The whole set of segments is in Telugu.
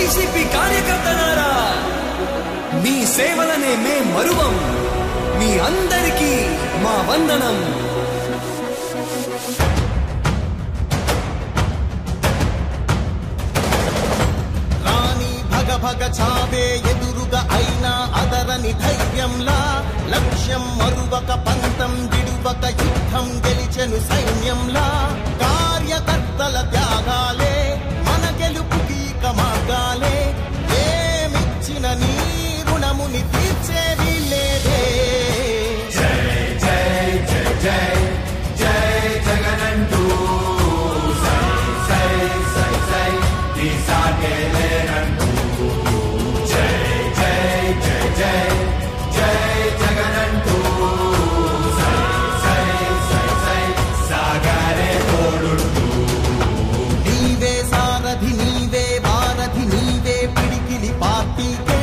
వైసీపీ కార్యకర్తలారా, మీ సేవలనే మే మరువం. మీ అందరికీ మా వందనం. రాణి భగ భగ చావే ఎదురుగా అయినా అదరని ధైర్యంలా, లక్ష్యం మరువక పంతం విడువక యుద్ధం గెలిచెను సైన్యంలా. కార్యకర్తల త్యాగాలే మన గెలుపుకి మార్గాలే, ఏమిచ్చిన నీ రుణముని తీర్చేది లేదే. జై జై జై జై జై జగనంటూ సై సై సై సై తీసాగేలేనంటూ. జై జై జై జై జై జగనంటూ సై సై సై సై సాగరే తోడుంటూ. నీవే సారథి నీవే వారధి నీవే పిడికిలి పార్టీకే,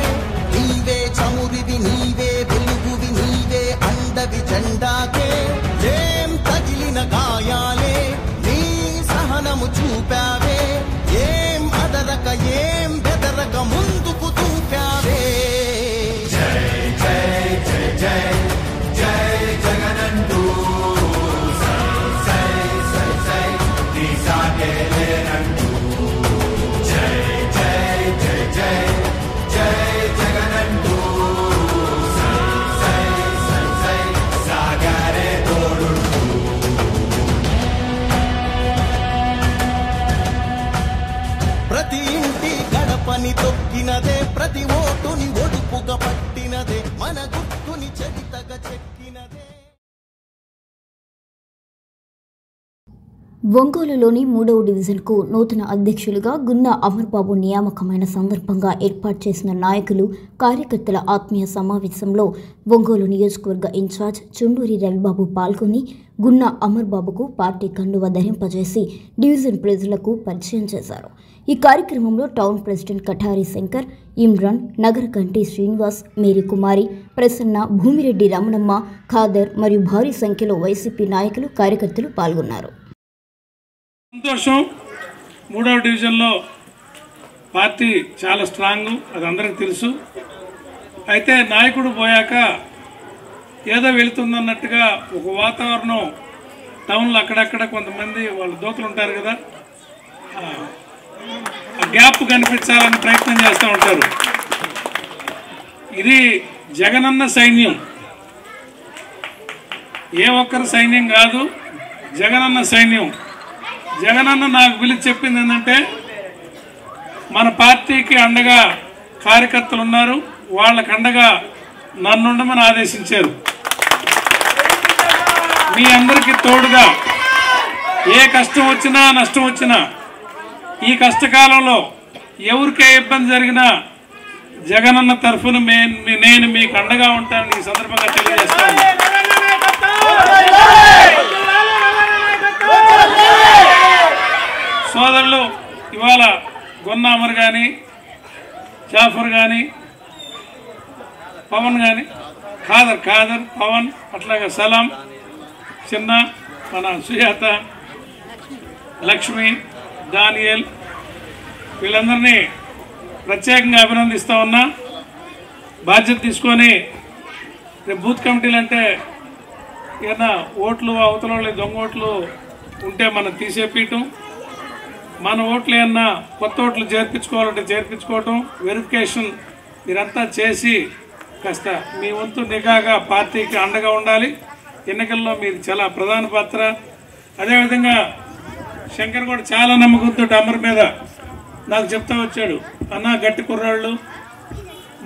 నీవే చమురివి నీవే వెలుగువి నీవే అండవి జెండాకే. ఏం తగిలిన గాయాలే నీ సహనము చూపావే, ఏం అదరక ఏం బెదరక ముందుకు దూకావే. జై జై జై జై జై జగనంటూ సై సై సై సై తీసాగేలేనంటూ. జై జై జై జై జై జగనంటూ సై సై సై సై సాగరే తోడుంటూ. ప్రతి ఇంటి గడపని తొక్కినదే, ప్రతి ఓటుని ఒడుపుగా పట్టినదే, మన గుర్తుని చరితగా చెక్కినదే. ఒంగోలులోని 3వ డివిజన్కు నూతన అధ్యక్షులుగా గున్నా అమర్బాబు నియామకమైన సందర్భంగా ఏర్పాటు చేసిన నాయకులు కార్యకర్తల ఆత్మీయ సమావేశంలో ఒంగోలు నియోజకవర్గ ఇన్ఛార్జ్ చుండూరి రవిబాబు పాల్గొని గున్నా అమర్బాబుకు పార్టీ కండువ ధరింపజేసి డివిజన్ ప్రజలకు పరిచయం చేశారు. ఈ కార్యక్రమంలో టౌన్ ప్రెసిడెంట్ కఠారి శంకర్, ఇమ్రాన్, నగర కంటి శ్రీనివాస్, మేరీ కుమారి, ప్రసన్న, భూమిరెడ్డి రమణమ్మ, ఖాదర్ మరియు భారీ సంఖ్యలో వైసీపీ నాయకులు కార్యకర్తలు పాల్గొన్నారు. సంతోషం. 3వ డివిజన్లో పార్టీ చాలా స్ట్రాంగ్, అది అందరికి తెలుసు. అయితే నాయకుడు పోయాక ఏదో వెళుతుందన్నట్టుగా ఒక వాతావరణం టౌన్లో అక్కడక్కడ కొంతమంది వాళ్ళు దోతులు ఉంటారు కదా, ఆ గ్యాప్ కనిపించాలని ప్రయత్నం చేస్తూ ఉంటారు. ఇది జగనన్న సైన్యం, ఏ ఒక్కరి సైన్యం కాదు, జగనన్న సైన్యం. జగనన్న నాకు పిలిచి చెప్పింది ఏంటంటే, మన పార్టీకి అండగా కార్యకర్తలు ఉన్నారు, వాళ్ళకి అండగా నన్నుండమని ఆదేశించారు. మీ అందరికీ తోడుగా ఏ కష్టం వచ్చినా నష్టం వచ్చినా, ఈ కష్టకాలంలో ఎవరికే ఇబ్బంది జరిగినా జగనన్న తరఫున నేను మీకు అండగా ఉంటానని ఈ సందర్భంగా తెలియజేస్తాను. సోదరులు ఇవాళ గొన్నా అమర్ కానీ, జాఫర్ కానీ, పవన్ కానీ, ఖాదర్ పవన్, అట్లాగే సలాం, చిన్న, మన సుజాత, లక్ష్మి, దానియల్, వీళ్ళందరినీ ప్రత్యేకంగా అభినందిస్తూ ఉన్నా. బాధ్యత తీసుకొని రేపు బూత్ కమిటీలు అంటే ఏదైనా ఓట్లు అవతల దొంగ ఓట్లు ఉంటే మనం తీసేపీయటం, మన ఓట్లు ఏమన్నా కొత్త ఓట్లు చేర్పించుకోవాలంటే చేర్పించుకోవటం, వెరిఫికేషన్ మీరంతా చేసి కాస్త మీ వంతు నిఘాగా పార్టీకి అండగా ఉండాలి. ఎన్నికల్లో మీరు చాలా ప్రధాన పాత్ర. అదేవిధంగా శంకర్ కూడా చాలా నమ్మకంతో అమర్ మీద నాకు చెప్తా వచ్చాడు, అన్న గట్టి కుర్రాళ్ళు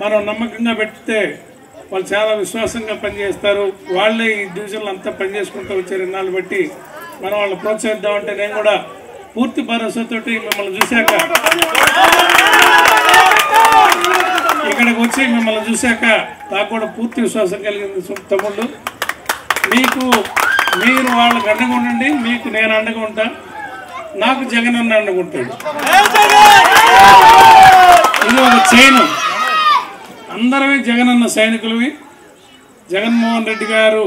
మనం నమ్మకంగా పెడితే వాళ్ళు చాలా విశ్వాసంగా పనిచేస్తారు, వాళ్ళే ఈ డివిజన్లో అంతా పనిచేసుకుంటూ వచ్చారు ఇన్నాళ్ళు బట్టి, మనం వాళ్ళు ప్రోత్సహిద్దామంటే నేను కూడా పూర్తి భరోసాతోటి మిమ్మల్ని చూశాక, ఇక్కడికి వచ్చి మిమ్మల్ని చూశాక నాకు కూడా పూర్తి విశ్వాసం కలిగింది. తమ్ముళ్ళు, మీరు వాళ్ళకి అండగా ఉండండి, మీకు నేను అండగా ఉంటా, నాకు జగనన్న అండగా ఉంటాడు. ఇది ఒక చైను, అందరమే జగనన్న సైనికులవి. జగన్మోహన్ రెడ్డి గారు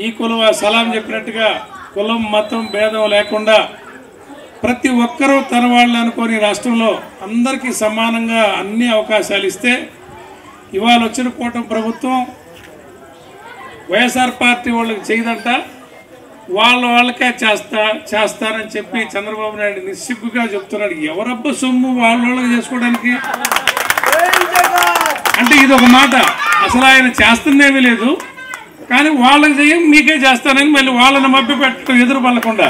ఈ కులం సలాం చెప్పినట్టుగా కులం మతం భేదం లేకుండా ప్రతి ఒక్కరూ తన వాళ్ళు అనుకోని రాష్ట్రంలో అందరికీ సమానంగా అన్ని అవకాశాలు ఇస్తే ఇవాళ వచ్చిన కూటమి ప్రభుత్వం వైఎస్ఆర్ పార్టీ వాళ్ళకి చేయదంట, వాళ్ళకే చేస్తారని చెప్పి చంద్రబాబు నాయుడు నిస్సిగ్గుగా చెప్తున్నాడు. ఎవరబ్బ సొమ్ము వాళ్ళకి చేసుకోవడానికి అంటే ఇది ఒక మాట. అసలు ఆయన చేస్తుందేమీ లేదు, కానీ వాళ్ళకి చేయం మీకే చేస్తానని మళ్ళీ వాళ్ళని మభ్య పెట్టడం ఎదురు పడకుండా.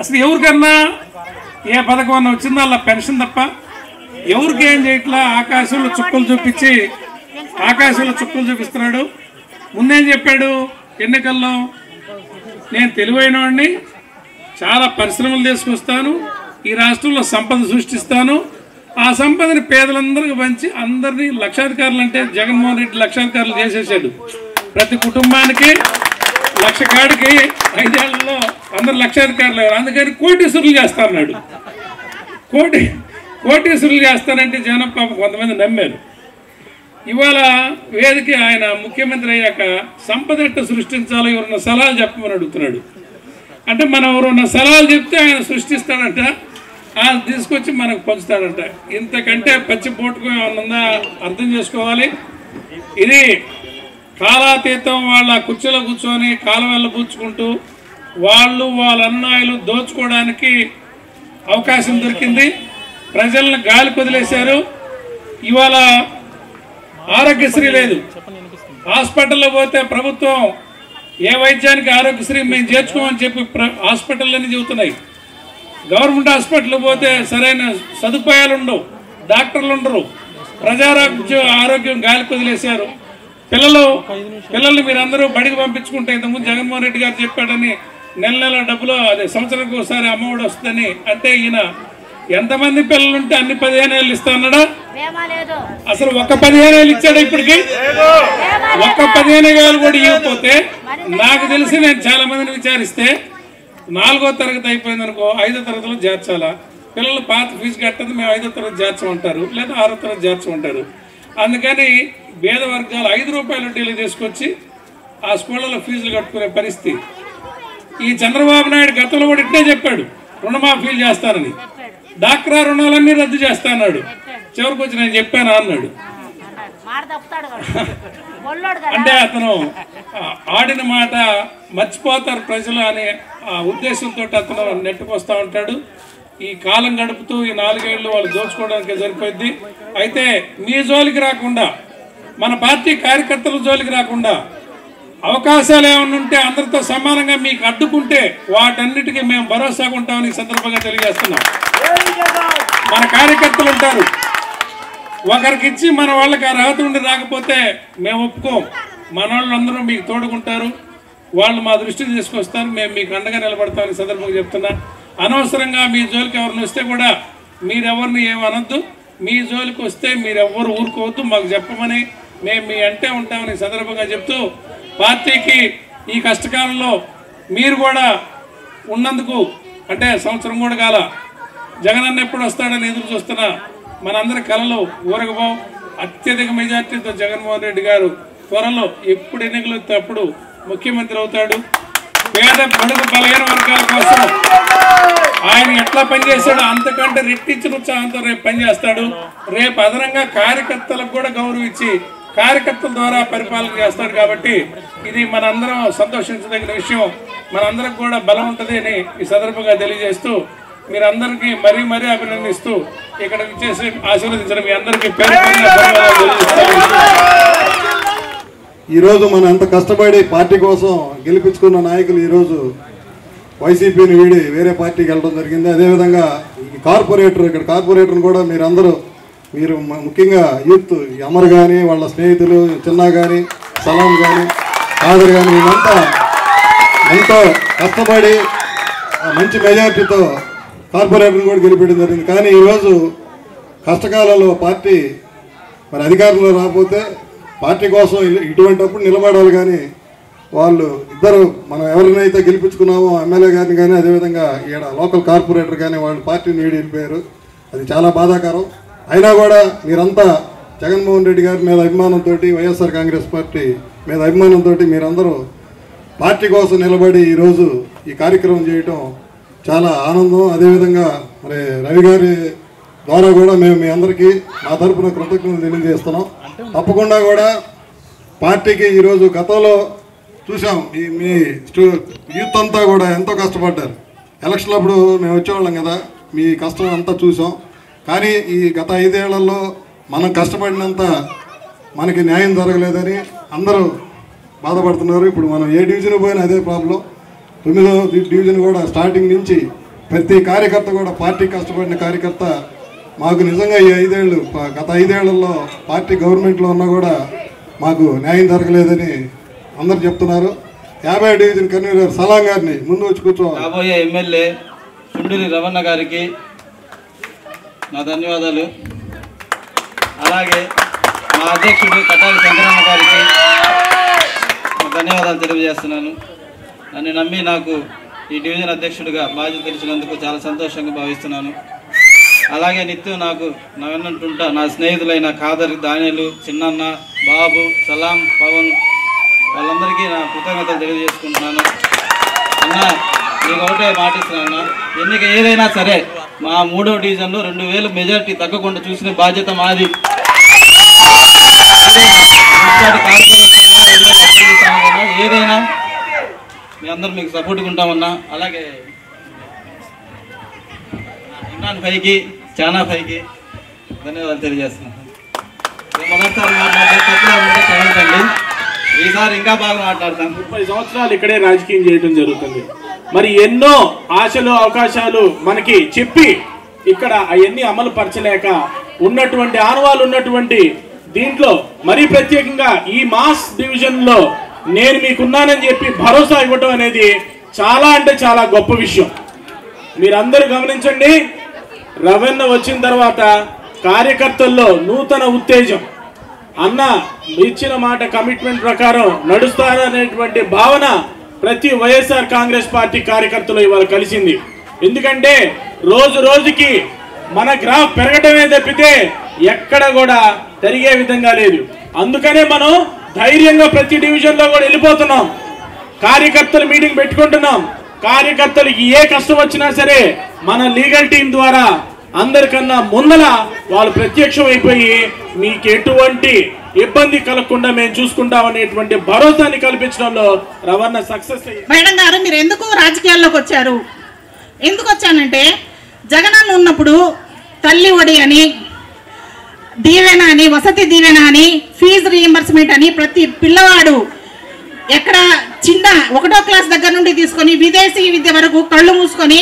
అసలు ఎవరికన్నా ఏ పథకం అన్నా వచ్చిందో అలా పెన్షన్ తప్ప ఎవరికి ఏం చేయట్లా. ఆకాశంలో చుక్కలు చూపిస్తున్నాడు. ముందేం చెప్పాడు ఎన్నికల్లో, నేను తెలివైన వాడిని, చాలా పరిశ్రమలు తీసుకొస్తాను, ఈ రాష్ట్రంలో సంపద సృష్టిస్తాను, ఆ సంపదని పేదలందరికీ పంచి అందరినీ లక్షాధికారులు అంటే జగన్మోహన్ రెడ్డి లక్షాధికారులు చేసేసాడు. ప్రతి కుటుంబానికి 1,00,000 కాడికి 5 ఏళ్లలో అందరు లక్షాధికారులు. అందుకని కోటీశ్వరులు చేస్తా అన్నాడు. కోటీశ్వరులు చేస్తానంటే జనం పాపం కొంతమంది నమ్మారు. ఇవాళ వేదిక ఆయన ముఖ్యమంత్రి అయ్యాక సంపద ఎట్ట సృష్టించాలో ఎవరన్నా సలహాలు చెప్పమని అడుగుతున్నాడు. అంటే మనం ఎవరన్నా సలహాలు చెప్తే ఆయన సృష్టిస్తాడంట, ఆయన తీసుకొచ్చి మనకు పంచుతాడంట. ఇంతకంటే పచ్చి పోటుకు ఏమన్నా అర్థం చేసుకోవాలి. ఇది కాలాతీతం. వాళ్ళ కుర్చీలో కూర్చొని కాలవెళ్ళ పూడ్చుకుంటూ వాళ్ళ అన్నాయిలు దోచుకోవడానికి అవకాశం దొరికింది. ప్రజలను గాలి వదిలేశారు. ఇవాళ ఆరోగ్యశ్రీ లేదు. హాస్పిటల్లో పోతే ప్రభుత్వం ఏ వైద్యానికి ఆరోగ్యశ్రీ మేము చేర్చుకోమని చెప్పి హాస్పిటల్లన్నీ చెబుతున్నాయి. గవర్నమెంట్ హాస్పిటల్ పోతే సరైన సదుపాయాలు ఉండవు, డాక్టర్లు ఉండరు, ఆరోగ్యం గాలికి వదిలేశారు. పిల్లల్ని మీరందరూ బడికి పంపించుకుంటే ఇంతకుముందు జగన్మోహన్ రెడ్డి గారు చెప్పాడని నెల డబ్బులు అదే సంవత్సరానికి ఒకసారి అమ్మఒడి వస్తుందని. అంటే ఈయన ఎంతమంది పిల్లలుంటే అన్ని 15 ఏళ్ళు ఇస్తా అన్నాడా? అసలు ఒక్క 15 ఏళ్ళు ఇచ్చాడా? ఇప్పటికి ఒక్క 15 ఏళ్ళు కూడా ఇవ్వకపోతే నాకు తెలిసి నేను చాలా మందిని విచారిస్తే 4వ తరగతి అయిపోయింది అనుకో 5వ తరగతిలో చేర్చాలా. పిల్లలు పాత ఫీజు కట్టదు, మేము 5వ తరగతి చేర్చమంటారు, లేదా 6వ తరగతి చేర్చమంటారు. అందుకని పేద వర్గాలు 5 రూపాయల వడ్డీలు తీసుకొచ్చి ఆ స్కూళ్ళలో ఫీజులు కట్టుకునే పరిస్థితి. ఈ చంద్రబాబు నాయుడు గతంలో కూడా ఇట్టే చెప్పాడు, రుణమాఫీలు చేస్తానని. డాక్రా రుణాలన్నీ రద్దు చేస్తా అన్నాడు. చివరికి వచ్చి నేను చెప్పాను అన్నాడు. అంటే అతను ఆడిన మాట మర్చిపోతారు ప్రజలు అనే ఉద్దేశంతో అతను నెట్టుకొస్తా ఉంటాడు. ఈ కాలం గడుపుతూ ఈ 4 ఏళ్ళు వాళ్ళు దోచుకోవడానికి సరిపోద్ది. అయితే మీ జోలికి రాకుండా, మన పార్టీ కార్యకర్తల జోలికి రాకుండా, అవకాశాలు ఏమైనా ఉంటే అందరితో సమానంగా మీకు అడ్డుకుంటే వాటన్నిటికీ మేము భరోసాగా ఉంటామని సందర్భంగా తెలియజేస్తున్నాం. మన కార్యకర్తలు ఉంటారు, ఒకరికి ఇచ్చి మన వాళ్ళకి ఆ అర్హత ఉండి రాకపోతే మేము ఒప్పుకోం. మన వాళ్ళందరూ మీకు తోడుకుంటారు, వాళ్ళు మా దృష్టికి తీసుకొస్తారు, మేము మీకు అండగా నిలబడతామని సందర్భంగా చెప్తున్నా. అనవసరంగా మీ జోలికి ఎవరిని వస్తే కూడా మీరెవరిని ఏమనొద్దు. మీ జోలికి వస్తే మీరెవ్వరు ఊరుకోవద్దు, మాకు చెప్పమని మేము మీ అంటే ఉంటామని సందర్భంగా చెప్తూ, పార్టీకి ఈ కష్టకాలంలో మీరు కూడా ఉన్నందుకు, అంటే సంవత్సరం కూడా కాల జగనన్న ఎప్పుడు వస్తాడని ఎదురు చూస్తున్నా మనందరి కళలో ఊరగబోం. అత్యధిక మెజార్టీతో జగన్మోహన్ రెడ్డి గారు త్వరలో ఎప్పుడు ఎన్నికలు వస్తే అప్పుడు ముఖ్యమంత్రి అవుతాడు. పేద బడుగు బలహీన వర్గాల కోసం ఆయన ఎట్లా పనిచేశాడో అంతకంటే రెట్టించిన ఉత్సాహంతో రేపు పనిచేస్తాడు. రేపు అదనంగా కార్యకర్తలకు కూడా గౌరవించి కార్యకర్తల ద్వారా పరిపాలన చేస్తాడు. కాబట్టి ఇది మనందరం సంతోషించదగిన విషయం. మనందరికి కూడా బలం ఉంటుంది అని ఈ సందర్భంగా తెలియజేస్తూ, మీరందరికీ మరీ అభినందిస్తూ ఇక్కడ చేసి ఆశీర్వదించడం మీ అందరికీ ఈరోజు మనం ఎంత కష్టపడి పార్టీ కోసం గెలిపించుకున్న నాయకులు ఈరోజు వైసీపీని వీడి వేరే పార్టీకి వెళ్ళడం జరిగింది. అదేవిధంగా ఈ కార్పొరేటర్ని కూడా మీరు ముఖ్యంగా యూత్ అమర్ కానీ వాళ్ళ స్నేహితులు చిన్న కానీ సలాం కానీ కాదర్ కానీ మేమంతా ఎంతో కష్టపడి మంచి మెజార్టీతో కార్పొరేటర్ని కూడా గెలిపించడం జరిగింది. కానీ ఈరోజు కష్టకాలంలో పార్టీ మరి అధికారంలో రాకపోతే పార్టీ కోసం ఇటువంటిప్పుడు నిలబడాలి. కానీ వాళ్ళు ఇద్దరు మనం ఎవరినైతే గెలిపించుకున్నామో ఎమ్మెల్యే గారిని కానీ అదేవిధంగా ఇక్కడ లోకల్ కార్పొరేటర్ కానీ వాళ్ళు పార్టీని వీడి వెళ్ళిపోయారు. అది చాలా బాధాకరం. అయినా కూడా మీరంతా జగన్మోహన్ రెడ్డి గారి మీద అభిమానంతో, వైఎస్ఆర్ కాంగ్రెస్ పార్టీ మీద అభిమానంతో మీరందరూ పార్టీ కోసం నిలబడి ఈరోజు ఈ కార్యక్రమం చేయటం చాలా ఆనందం. అదేవిధంగా మరి రవి గారి ద్వారా కూడా మేము మీ అందరికీ మా తరపున కృతజ్ఞతలు తెలియజేస్తున్నాం. తప్పకుండా కూడా పార్టీకి ఈరోజు గతంలో చూసాం, మీ యూత్ అంతా కూడా ఎంతో కష్టపడ్డారు. ఎలక్షన్ అప్పుడు మేము వచ్చేవాళ్ళం కదా, మీ కష్టం అంతా చూసాం. కానీ ఈ గత 5 ఏళ్లలో మనం కష్టపడినంత మనకి న్యాయం జరగలేదని అందరూ బాధపడుతున్నారు. ఇప్పుడు మనం ఏ డివిజన్ పోయినా అదే ప్రాబ్లం. 9వ డివిజన్ కూడా స్టార్టింగ్ నుంచి ప్రతి కార్యకర్త కూడా పార్టీ కష్టపడిన కార్యకర్త మాకు నిజంగా ఈ 5 ఏళ్ళు గత 5 ఏళ్లలో పార్టీ గవర్నమెంట్లో ఉన్నా కూడా మాకు న్యాయం జరగలేదని అందరు చెప్తున్నారు. 50వ డివిజన్ కన్వీనర్ సలాం గారిని ముందు వచ్చి కూర్చోవాలి. రాబోయే ఎమ్మెల్యే చుండూరి రవణ గారికి నా ధన్యవాదాలు. అలాగే మా అధ్యక్షుడు కటారి శంకరన్న గారికి ధన్యవాదాలు తెలియజేస్తున్నాను. నన్ను నమ్మి నాకు ఈ డివిజన్ అధ్యక్షుడిగా బాధ్యత తెలిసినందుకు చాలా సంతోషంగా భావిస్తున్నాను. అలాగే నిత్యం నాకు నా వెన్నంటుంటా నా స్నేహితులైన ఖాదర్, దానిలు, చిన్నన్న, బాబు, సలాం, పవన్ వాళ్ళందరికీ నా కృతజ్ఞతలు తెలియజేసుకుంటున్నాను. అన్న మీకు ఒకటే మాటిస్తున్నాను, ఎన్నిక ఏదైనా సరే మా 3వ డివిజన్లో 2000 మెజార్టీ తగ్గకుండా చూసిన బాధ్యత మాది. ఏదైనా మీ అందరూ మీకు సపోర్ట్గా ఉంటామన్నా. అలాగే ఇమ్రాన్ పైకి చాలా పైకి ధన్యవాదాలు తెలియజేస్తున్నాను. మొదటిసారి మాట్లాడుతుంటే ఈసారి ఇంకా బాగా మాట్లాడతాను. 30 సంవత్సరాలు ఇక్కడే రాజకీయం చేయడం జరుగుతుంది. మరి ఎన్నో ఆశలు అవకాశాలు మనకి చెప్పి ఇక్కడ అవన్నీ అమలు పరచలేక ఉన్నటువంటి ఆనవాళ్ళు ఉన్నటువంటి దీంట్లో మరీ ప్రత్యేకంగా ఈ మాస్ డివిజన్లో నేను మీకున్నానని చెప్పి భరోసా ఇవ్వటం అనేది చాలా అంటే చాలా గొప్ప విషయం. మీరందరూ గమనించండి, రవణ వచ్చిన తర్వాత కార్యకర్తల్లో నూతన ఉత్తేజం, అన్న ఇచ్చిన మాట కమిట్మెంట్ ప్రకారం నడుస్తారనేటువంటి భావన ప్రతి వైఎస్ఆర్ కాంగ్రెస్ పార్టీ కార్యకర్తలు ఇవాళ కలిసింది. ఎందుకంటే రోజు రోజుకి మన గ్రాఫ్ పెరగటమే తప్పితే ఎక్కడ కూడా తరిగే విధంగా లేదు. అందుకనే మనం ధైర్యంగా ప్రతి డివిజన్లో కూడా వెళ్ళిపోతున్నాం. కార్యకర్తలు మీటింగ్ పెట్టుకుంటున్నాం. కార్యకర్తలకి ఏ కష్టం వచ్చినా సరే మన లీగల్ టీం ద్వారా అందరికన్నా ముందల వాళ్ళు ప్రత్యక్షం అయిపోయి మీకు ఎటువంటి ఇబ్బంది కలగకుండా మేము చూసుకుంటామనేటువంటి భరోసాని కల్పించడంలో రవణ సక్సెస్ అయ్యింది. మేడం గారు, మీరు ఎందుకు రాజకీయాల్లోకి వచ్చారు? ఎందుకు వచ్చానంటే, జగనన్న ఉన్నప్పుడు తల్లి ఒడి అని, దీవెన అని, వసతి దీవెన అని, ఫీజు రీఎంబర్స్మెంట్ అని ప్రతి పిల్లవాడు ఎక్కడ చిన్న 1వ క్లాస్ దగ్గర నుండి తీసుకొని విదేశీ విద్య వరకు కళ్ళు మూసుకొని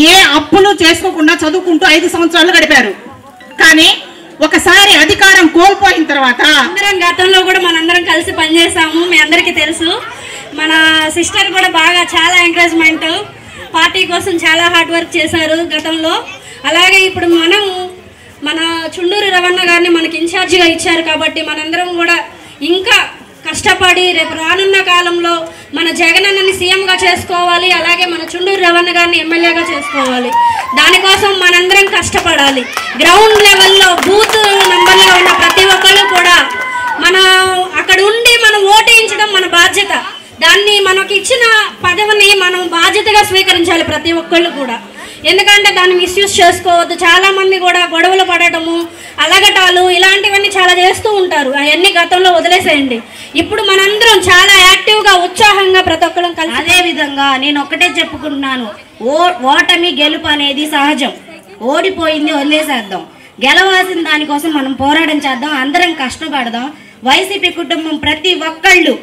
ఏ అప్పులు చేసుకోకుండా చదువుకుంటూ 5 సంవత్సరాలు గడిపారు. కానీ ఒకసారి అధికారం కోల్పోయిన తర్వాత అందరం గతంలో కూడా మనందరం కలిసి పనిచేసాము. మీ అందరికీ తెలుసు. మన సిస్టర్ కూడా బాగా చాలా ఎంకరేజ్మెంట్, పార్టీ కోసం చాలా హార్డ్ వర్క్ చేశారు గతంలో. అలాగే ఇప్పుడు మన చుండూరి రవణ గారిని మనకి ఇన్ఛార్జిగా ఇచ్చారు కాబట్టి మనందరం కూడా ఇంకా కష్టపడి రేపు రానున్న కాలంలో మన జగనన్నని సీఎంగా చేసుకోవాలి. అలాగే మన చుండూరి రవణ గారిని ఎమ్మెల్యేగా చేసుకోవాలి. దానికోసం మనందరం కష్టపడాలి. గ్రౌండ్ లెవెల్లో బూత్ నంబర్లో ఉన్న ప్రతి ఒక్కరు కూడా అక్కడ ఉండి మనం ఓటేయించడం మన బాధ్యత. దాన్ని మనకి ఇచ్చిన పదవిని మనం బాధ్యతగా స్వీకరించాలి ప్రతి ఒక్కళ్ళు కూడా. ఎందుకంటే దాన్ని మిస్యూజ్ చేసుకోవద్దు. చాలామంది కూడా గొడవలు పడటము, అలగటాలు ఇలాంటివన్నీ చాలా చేస్తూ ఉంటారు. అవన్నీ గతంలో వదిలేసేయండి. ఇప్పుడు మనందరం చాలా యాక్టివ్గా ఉత్సాహంగా ప్రతి ఒక్కరం కలిసి. అదేవిధంగా నేను ఒక్కటే చెప్పుకుంటున్నాను, ఓటమి గెలుపు అనేది సహజం. ఓడిపోయింది వదిలేసేద్దాం, గెలవాల్సిన దానికోసం మనం పోరాటం చేద్దాం, అందరం కష్టపడదాం. వైసీపీ కుటుంబం ప్రతి ఒక్కళ్ళు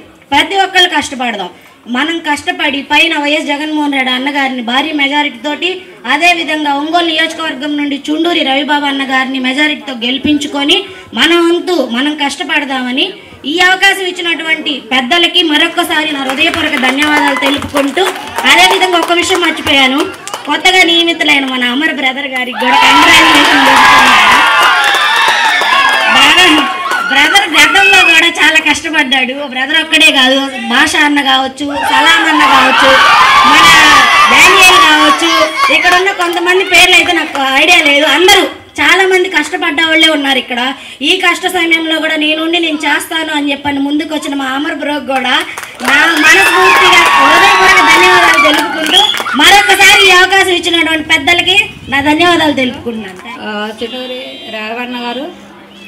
కష్టపడదాం. మనం కష్టపడి పైన వైఎస్ జగన్మోహన్ రెడ్డి అన్నగారిని భారీ మెజారిటీ తోటి, అదేవిధంగా ఒంగోలు నియోజకవర్గం నుండి చుండూరి రవిబాబు అన్నగారిని మెజారిటీతో గెలిపించుకొని మనం కష్టపడదామని ఈ అవకాశం ఇచ్చినటువంటి పెద్దలకి మరొక్కసారి నా హృదయపూర్వక ధన్యవాదాలు తెలుపుకుంటూ, అదేవిధంగా ఒక విషయం మర్చిపోయాను, కొత్తగా నియమితులైన మన అమర్ బ్రదర్ గారికి కూడా కంగ్రాచులేషన్ బ్రదర్ గతంలో కూడా చాలా కష్టపడ్డాడు. బ్రదర్ ఒక్కడే కాదు, భాష అన్న కావచ్చు, సలాం అన్న కావచ్చు, మన డానియల్ కావచ్చు, ఇక్కడ ఉన్న కొంతమంది పేర్లు అయితే నాకు ఐడియా లేదు. అందరూ చాలా మంది కష్టపడ్డ వాళ్ళే ఉన్నారు ఇక్కడ. ఈ కష్ట సమయంలో కూడా నేను చేస్తాను అని చెప్పని ముందుకు వచ్చిన మా అమర్ బ్రోక్ కూడా నా మనస్ఫూర్తిగా హృదయపూర్వక ధన్యవాదాలు తెలుపుకుంటూ మరొకసారి ఈ అవకాశం ఇచ్చినటువంటి పెద్దలకి నా ధన్యవాదాలు తెలుపుకుంటున్నాను. చిట్టూరి రాఘవన్న గారు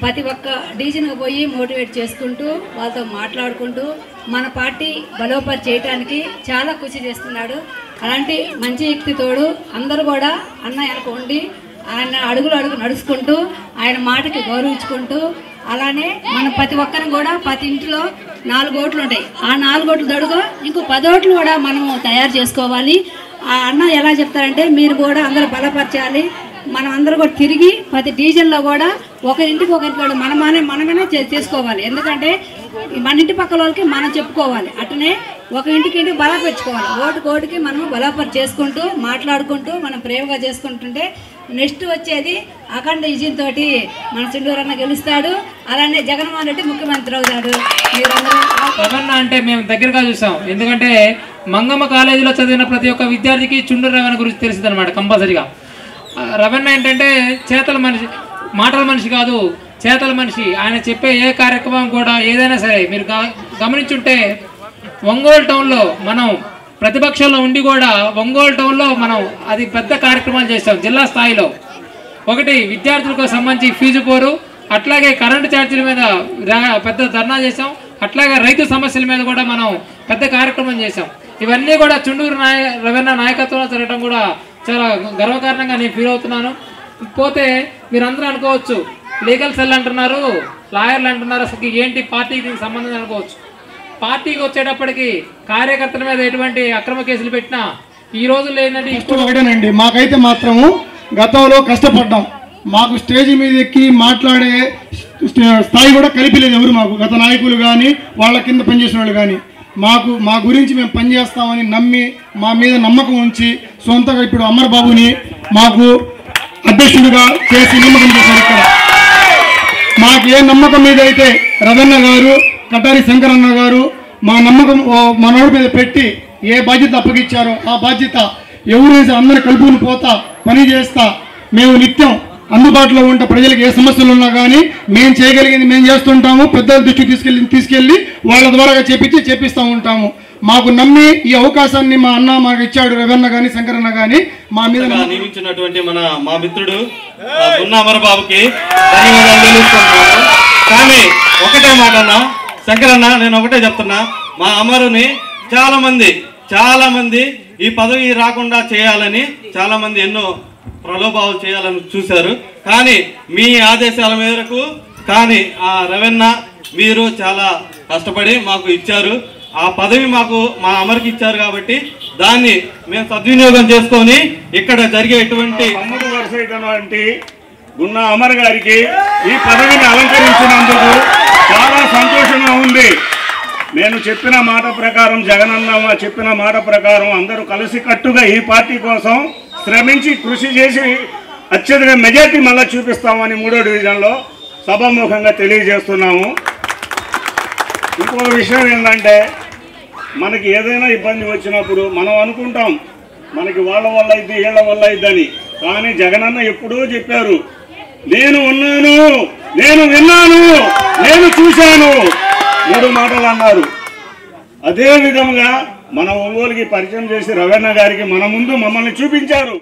ప్రతి ఒక్క డివిజన్కి పోయి మోటివేట్ చేసుకుంటూ వాళ్ళతో మాట్లాడుకుంటూ మన పార్టీ బలోపరి చేయడానికి చాలా కృషి చేస్తున్నాడు. అలాంటి మంచి వ్యక్తి తోడు అందరూ కూడా అన్న వెనక ఉండి ఆయన అడుగులు నడుచుకుంటూ ఆయన మాటకి గౌరవించుకుంటూ అలానే మన ప్రతి ఒక్కరిని కూడా ప్రతి ఇంట్లో 4 ఓట్లు ఉంటాయి. ఆ 4 ఓట్లు దడుగా ఇంకో 10 ఓట్లు కూడా మనము తయారు చేసుకోవాలి. ఆ అన్న ఎలా చెప్తారంటే మీరు కూడా అందరూ బలపరచాలి. మనం అందరూ కూడా తిరిగి ప్రతి డివిజన్లో కూడా ఒకరింటికి కూడా మనమే చేసుకోవాలి. ఎందుకంటే మన ఇంటి పక్కల వాళ్ళకి మనం చెప్పుకోవాలి. అట్లనే ఒక ఇంటికి బలపరుచుకోవాలి. ఓటుకి మనం బలపరి చేసుకుంటూ మాట్లాడుకుంటూ మనం ప్రేమగా చేసుకుంటుంటే నెక్స్ట్ వచ్చేది అఖండ విజయం తోటి మన చిండూరన్న గెలుస్తాడు. అలానే జగన్మోహన్ రెడ్డి ముఖ్యమంత్రి అవుతాడు. రవణ అంటే మేము దగ్గరగా చూసాం. ఎందుకంటే మంగమ్మ కాలేజీలో చదివిన ప్రతి ఒక్క విద్యార్థికి చుండూరు రవణ గురించి తెలిసింది అనమాట. కంపల్సరిగా రవణ ఏంటంటే చేతల మనిషి, మాటల మనిషి కాదు, చేతల మనిషి. ఆయన చెప్పే ఏ కార్యక్రమం కూడా ఏదైనా సరే మీరు గమనించుంటే ఒంగోలు టౌన్లో మనం ప్రతిపక్షంలో ఉండి కూడా ఒంగోలు టౌన్లో మనం అది పెద్ద కార్యక్రమాలు చేస్తాం జిల్లా స్థాయిలో. ఒకటి విద్యార్థులకు సంబంధించి ఫీజు పోరు, అట్లాగే కరెంటు ఛార్జీల మీద పెద్ద ధర్నా చేసాం, అట్లాగే రైతు సమస్యల మీద కూడా మనం పెద్ద కార్యక్రమం చేసాం. ఇవన్నీ కూడా చుండూరు రవణ నాయకత్వంలో జరగడం కూడా చాలా గర్వకారణంగా నేను ఫీల్ అవుతున్నాను. పోతే మీరందరూ అనుకోవచ్చు లీగల్ సెల్ అంటున్నారు, లాయర్లు అంటున్నారు, అసలు ఏంటి పార్టీకి దీనికి సంబంధం అనుకోవచ్చు. పార్టీకి వచ్చేటప్పటికి కార్యకర్తల మీద ఎటువంటి అక్రమ కేసులు పెట్టినా ఈ రోజుల్లో ఏంటంటే ఇష్టం ఒకటేనండి. మాకైతే మాత్రము గతంలో కష్టపడ్డాం. మాకు స్టేజ్ మీద ఎక్కి మాట్లాడే స్థాయి కూడా కలిపిలేదు ఎవరు మాకు, గత నాయకులు కానీ వాళ్ళ కింద పనిచేసిన వాళ్ళు కానీ. మా గురించి మేము పనిచేస్తామని నమ్మి మా మీద నమ్మకం ఉంచి సొంతగా ఇప్పుడు అమర్ బాబుని మాకు అధ్యక్షుడిగా చేసి నియమకం చేశారు. ఇక్కడ మాకు ఏ నమ్మకం మీద అయితే రవణ గారు, కటారి శంకరన్న గారు మా నమ్మకం మనోడి మీద పెట్టి ఏ బాధ్యత అప్పగించారో ఆ బాధ్యత ఎవరైతే అందరూ కలుపుకుని పోతా పని చేస్తా మేము నిత్యం అందుబాటులో ఉంటే ప్రజలకు ఏ సమస్యలు ఉన్నా కానీ మేము చేయగలిగింది మేము చేస్తుంటాము. పెద్దల దృష్టికి తీసుకెళ్ళి వాళ్ళ ద్వారా చేపిస్తూ ఉంటాము. మాకు నమ్మి ఈ అవకాశాన్ని మా అన్న మాకు ఇచ్చాడు. రవణ కానీ శంకరన్న కానీ మా మీద నియమించినటువంటి మా మిత్రుడు గున్నా అమరబాబుకి ధన్యవాదాలు తెలుస్తున్నాను. కానీ ఒకటే మాట అన్న శంకరన్న, నేను ఒకటే చెప్తున్నా, మా అమరుని చాలా మంది ఈ పదవి రాకుండా చేయాలని చాలా మంది ఎన్నో ప్రలోభాలు చేయాలని చూశారు. కానీ మీ ఆదేశాల మేరకు కానీ ఆ రవణ మీరు చాలా కష్టపడి మాకు ఇచ్చారు. ఆ పదవి మాకు మా అమరుకి ఇచ్చారు కాబట్టి దాన్ని మేము సద్వినియోగం చేసుకొని ఇక్కడ జరిగేటువంటి గున్నా అమర్ గారికి ఈ పదవిని అలంకరించినందుకు చాలా సంతోషంగా ఉంది. నేను చెప్పిన మాట ప్రకారం, జగనన్న చెప్పిన మాట ప్రకారం అందరూ కలిసికట్టుగా ఈ పార్టీ కోసం శ్రమించి కృషి చేసి అత్యధిక మెజార్టీ మళ్ళీ చూపిస్తామని 3వ డివిజన్లో సభాముఖంగా తెలియజేస్తున్నాము. ఇంకొక విషయం ఏంటంటే, మనకి ఏదైనా ఇబ్బంది వచ్చినప్పుడు మనం అనుకుంటాం మనకి వాళ్ళ వల్ల ఇది వీళ్ళ వల్ల ఇద్దని. కానీ జగనన్న ఎప్పుడూ చెప్పారు, నేను ఉన్నాను, నేను విన్నాను, నేను చూశాను, 3 మాటలు అన్నారు. అదే విధంగా మన ఒంగోలుకి పరిచయం చేసి రవణ గారికి మన ముందు మమ్మల్ని చూపించారు.